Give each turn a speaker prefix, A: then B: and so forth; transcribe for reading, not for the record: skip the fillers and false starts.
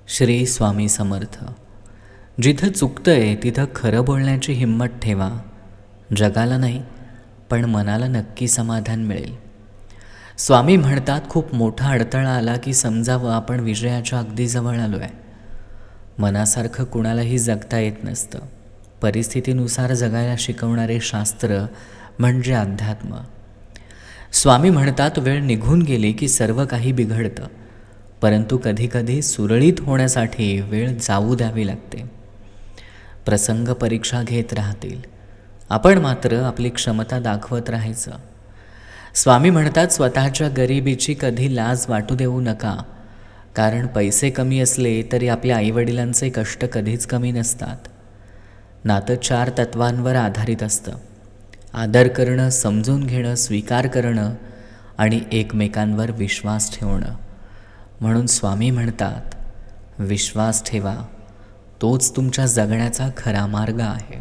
A: श्री स्वामी समर्थ. जिथं चुकतंय तिथं खरं बोलण्याची हिंमत ठेवा. जगाला नाही पण मनाला नक्की समाधान मिळेल. स्वामी म्हणतात, खूप मोठा अडथळा आला की समजावं आपण विजयाच्या अगदी जवळ आलो आहे. मनासारखं कुणालाही जगता येत नसतं. परिस्थितीनुसार जगायला शिकवणारे शास्त्र म्हणजे अध्यात्म. स्वामी म्हणतात, वेळ निघून गेली की सर्व काही बिघडतं, परंतु कधीकधी सुरळीत होण्यासाठी वेळ जाऊ द्यावी लागते. प्रसंग परीक्षा घेत राहतील, आपण मात्र आपली क्षमता दाखवत राहायचं. स्वामी म्हणतात, स्वतःच्या गरिबीची कधी लाज वाटू देऊ नका, कारण पैसे कमी असले तरी आपल्या आईवडिलांचे कष्ट कधीच कमी नसतात. नातं 4 तत्वांवर आधारित असतं: आदर करणं, समजून घेणं, स्वीकार करणं आणि एकमेकांवर विश्वास ठेवणं. म्हणून स्वामी म्हणतात, विश्वास ठेवा, तोच तुमच्या जगण्याचा खरा मार्ग आहे.